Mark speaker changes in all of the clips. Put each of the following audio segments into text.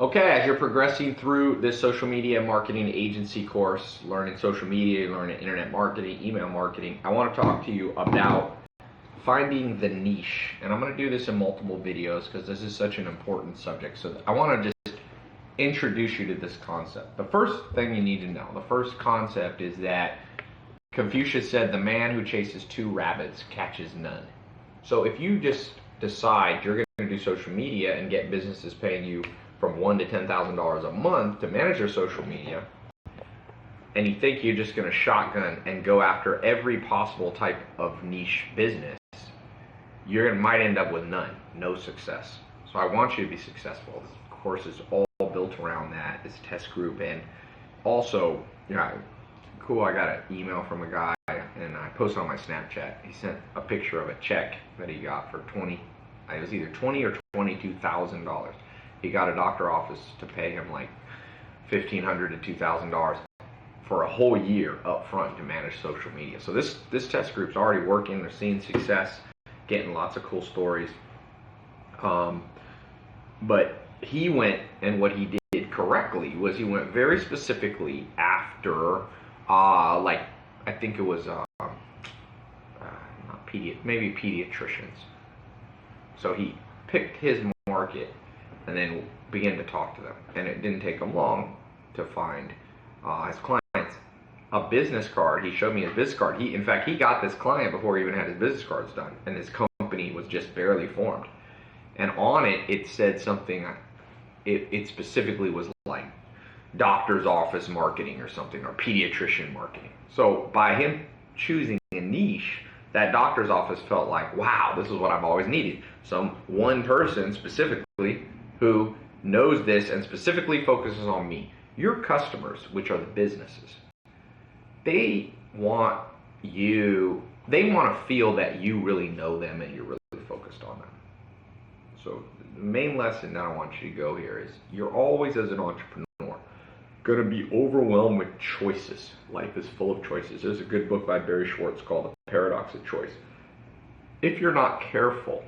Speaker 1: Okay, as you're progressing through this social media marketing agency course, learning social media, learning internet marketing, email marketing, I want to talk to you about finding the niche. And I'm going to do this in multiple videos because this is such an important subject. So I want to just introduce you to this concept. The first thing you need to know, the first concept is that Confucius said, the man who chases two rabbits catches none. So if you just decide you're going to do social media and get businesses paying you from $1,000 to $10,000 a month to manage your social media, and you think you're just going to shotgun and go after every possible type of niche business, might end up with none, no success. So I want you to be successful. This course is all built around that, this test group, and also, cool, I got an email from a guy, and I posted on my Snapchat. He sent a picture of a check that he got for it was either $20,000 or $22,000. He got a doctor office to pay him like $1,500 to $2,000 for a whole year up front to manage social media. So this test group's already working. They're seeing success, getting lots of cool stories. But he went, and what he did correctly was he went very specifically after, I think it was maybe pediatricians. So he picked his market and then began to talk to them. And it didn't take him long to find his clients. A business card, he showed me his business card. In fact, he got this client before he even had his business cards done, and his company was just barely formed. And on it, it said something, it specifically was like doctor's office marketing or something, or pediatrician marketing. So by him choosing a niche, that doctor's office felt like, wow, this is what I've always needed. One person specifically who knows this and specifically focuses on me. Your customers, which are the businesses, they want to feel that you really know them and you're really focused on them. So the main lesson that I want you to go here is you're always, as an entrepreneur, going to be overwhelmed with choices. Life is full of choices. There's a good book by Barry Schwartz called The Paradox of Choice. If you're not careful,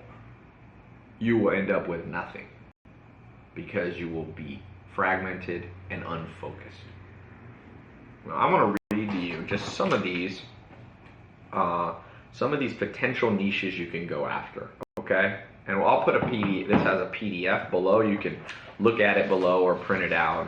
Speaker 1: you will end up with nothing because you will be fragmented and unfocused. Now, I want to read to you just some of these potential niches you can go after, okay? And I'll put this has a PDF below. You can look at it below or print it out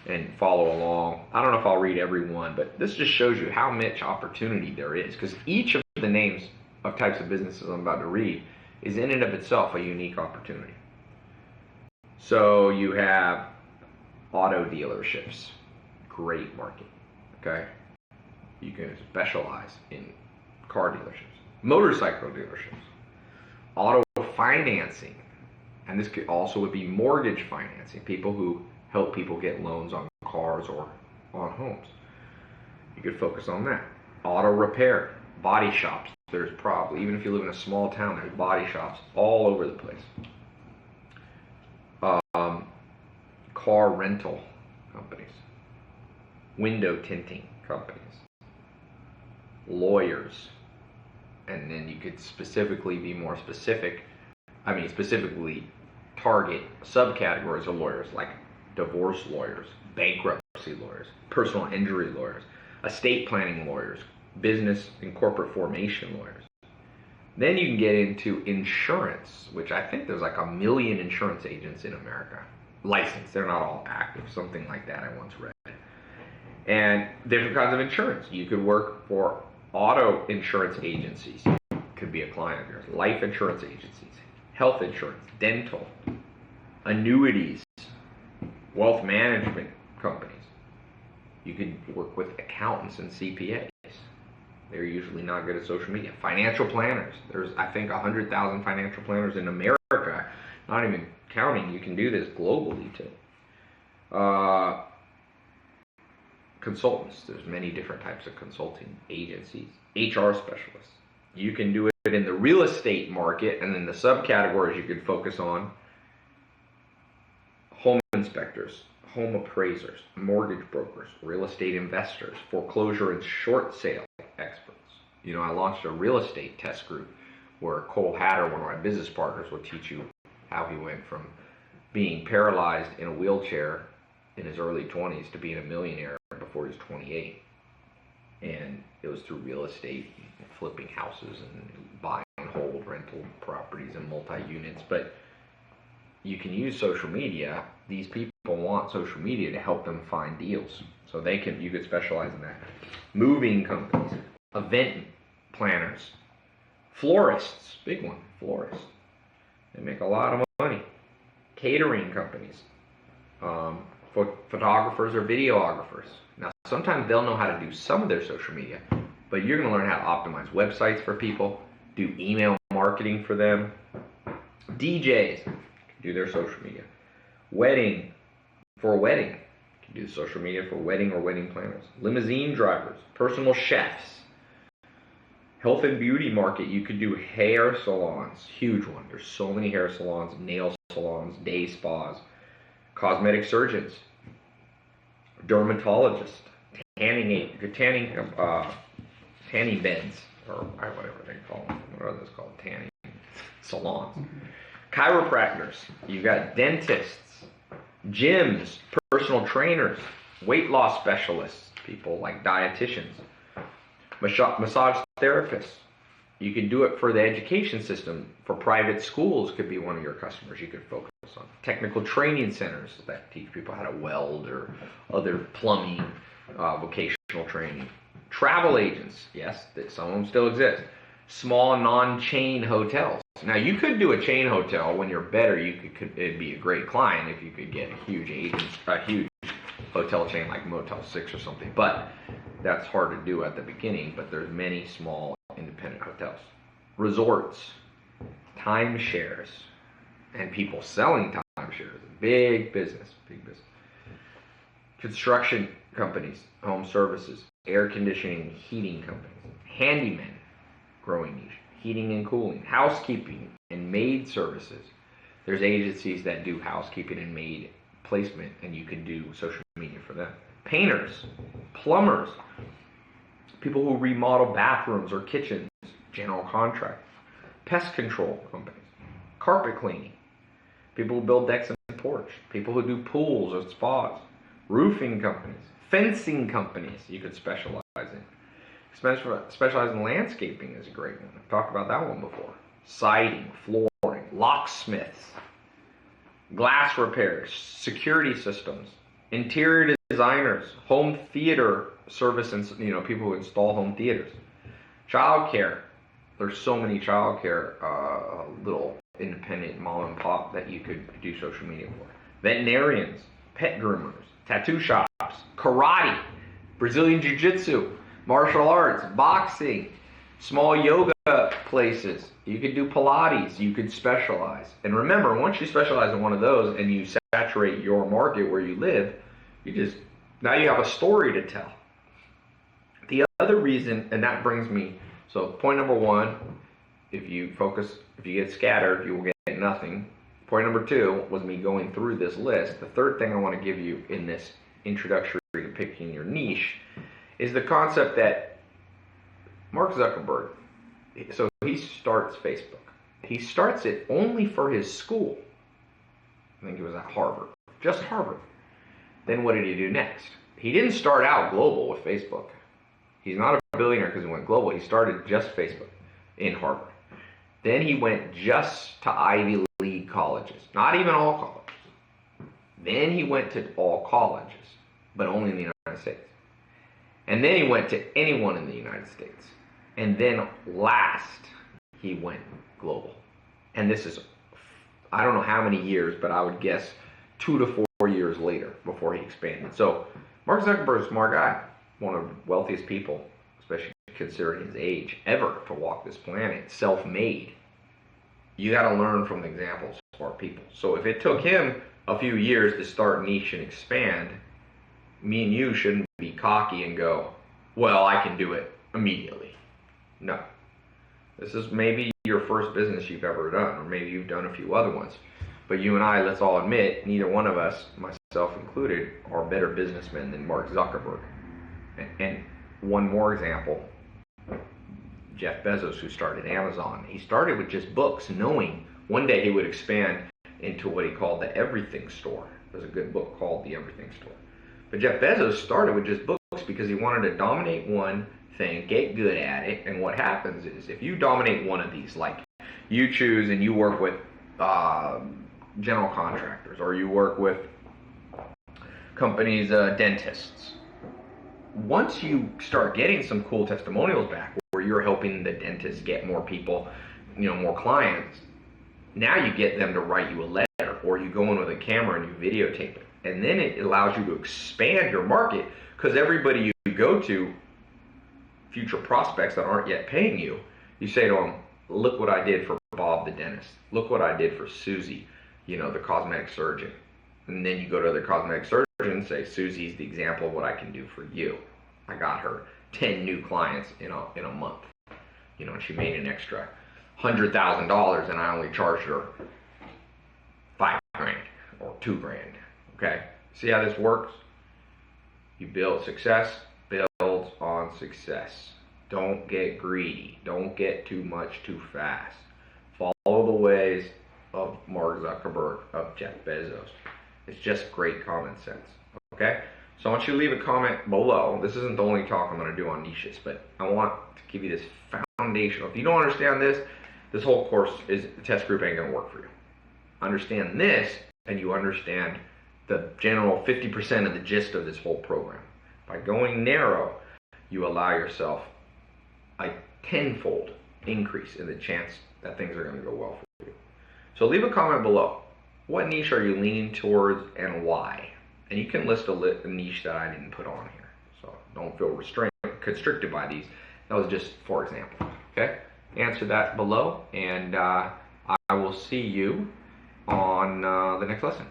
Speaker 1: and follow along. I don't know if I'll read every one, but this just shows you how much opportunity there is, because each of the names of types of businesses I'm about to read is in and of itself a unique opportunity. So you have auto dealerships, great market, okay? You can specialize in car dealerships, motorcycle dealerships, auto financing, and this could also would be mortgage financing, people who help people get loans on cars or on homes. You could focus on that. Auto repair, body shops. There's probably, even if you live in a small town, there's body shops all over the place. Car rental companies, window tinting companies, lawyers, and then you could specifically be more specific. Specifically target subcategories of lawyers like divorce lawyers, bankruptcy lawyers, personal injury lawyers, estate planning lawyers, business and corporate formation lawyers. Then you can get into insurance, which I think there's like 1 million insurance agents in America. Licensed, they're not all active, something like that I once read. And different kinds of insurance. You could work for auto insurance agencies, could be a client of yours, life insurance agencies, health insurance, dental, annuities, wealth management companies. You could work with accountants and CPAs. They're usually not good at social media. Financial planners. There's, I think, 100,000 financial planners in America. Not even counting. You can do this globally, too. Consultants. There's many different types of consulting agencies. HR specialists. You can do it in the real estate market, and then the subcategories you could focus on: home inspectors, home appraisers, mortgage brokers, real estate investors, foreclosure and short sale experts. I launched a real estate test group where Cole Hatter, one of my business partners, will teach you how he went from being paralyzed in a wheelchair in his early 20s to being a millionaire before he was 28. And it was through real estate, flipping houses and buying and hold rental properties and multi-units. But you can use social media. These people want social media to help them find deals. So you could specialize in that. Moving companies, event planners, florists, big one, florists. They make a lot of money. Catering companies, photographers or videographers. Now, sometimes they'll know how to do some of their social media, but you're going to learn how to optimize websites for people, do email marketing for them. DJs can do their social media. For a wedding, you can do social media for wedding or wedding planners. Limousine drivers, personal chefs. Health and beauty market, you could do hair salons, huge one. There's so many hair salons, nail salons, day spas, cosmetic surgeons, dermatologists, tanning beds, or whatever they call them. What are those called? Tanning salons. Chiropractors. You've got dentists, gyms, personal trainers, weight loss specialists, people like dietitians, massage therapists. You could do it for the education system. For private schools could be one of your customers you could focus on. Technical training centers that teach people how to weld or other plumbing, vocational training. Travel agents, yes, some of them still exist. Small non-chain hotels. Now you could do a chain hotel when you're better. It'd be a great client if you could get a huge hotel chain like Motel 6 or something. But that's hard to do at the beginning. But there's many small independent hotels, resorts, timeshares, and people selling timeshares. Big business. Construction companies, home services, air conditioning, heating companies, handymen, growing niche, heating and cooling, housekeeping and maid services. There's agencies that do housekeeping and maid placement, and you can do social media for them. Painters, plumbers, people who remodel bathrooms or kitchens, general contractors, pest control companies, carpet cleaning, people who build decks and porch, people who do pools or spas, roofing companies, fencing companies you could specialize in. Specialize in landscaping is a great one. I've talked about that one before. Siding, flooring, locksmiths, glass repairs, security systems, interior designers, home theater service, and people who install home theaters. Childcare. There's so many childcare little independent mom and pop that you could do social media for. Veterinarians, pet groomers, tattoo shops, karate, Brazilian jiu-jitsu, martial arts, boxing, small yoga places. You could do Pilates. You could specialize. And remember, once you specialize in one of those and you saturate your market where you live, now you have a story to tell. The other reason, and that brings me, so point number one, if you get scattered, you will get nothing. Point number two was me going through this list. The third thing I want to give you in this introductory to picking your niche is the concept that Mark Zuckerberg, so he starts Facebook. He starts it only for his school. I think it was at Harvard, just Harvard. Then what did he do next? He didn't start out global with Facebook. He's not a billionaire because he went global. He started just Facebook in Harvard. Then he went just to Ivy League colleges, not even all colleges. Then he went to all colleges, but only in the United States. And then he went to anyone in the United States. And then last, he went global. And this is, I don't know how many years, but I would guess 2 to 4 years later before he expanded. So Mark Zuckerberg's a smart guy, one of the wealthiest people, especially considering his age, ever to walk this planet, self-made. You got to learn from the examples of smart people. So if it took him a few years to start niche and expand, me and you shouldn't be cocky and go, well, I can do it immediately. No. This is maybe your first business you've ever done, or maybe you've done a few other ones. But you and I, let's all admit, neither one of us, myself included, are better businessmen than Mark Zuckerberg. And one more example, Jeff Bezos, who started Amazon. He started with just books, knowing one day he would expand into what he called the everything store. There's a good book called The Everything Store. But Jeff Bezos started with just books because he wanted to dominate one thing, get good at it, and what happens is if you dominate one of these, like you choose and you work with general contractors, or you work with companies, dentists, once you start getting some cool testimonials back where you're helping the dentist get more people, more clients, now you get them to write you a letter, or you go in with a camera and you videotape it. And then it allows you to expand your market, because everybody you go to, future prospects that aren't yet paying you, you say to them, look what I did for Bob the dentist. Look what I did for Susie, the cosmetic surgeon. And then you go to other cosmetic surgeons and say, Susie's the example of what I can do for you. I got her 10 new clients in a month. And she made an extra $100,000 and I only charged her $5,000 or $2,000. Okay? See how this works? You build success, builds on success. Don't get greedy. Don't get too much too fast. Follow the ways of Mark Zuckerberg, of Jeff Bezos. It's just great common sense. Okay? So I want you to leave a comment below. This isn't the only talk I'm going to do on niches, but I want to give you this foundational. If you don't understand this whole course, the test group ain't going to work for you. Understand this, and you understand the general 50% of the gist of this whole program. By going narrow, you allow yourself a tenfold increase in the chance that things are going to go well for you. So leave a comment below. What niche are you leaning towards and why? And you can list a niche that I didn't put on here. So don't feel constricted by these. That was just for example. Okay? Answer that below, and I will see you on the next lesson.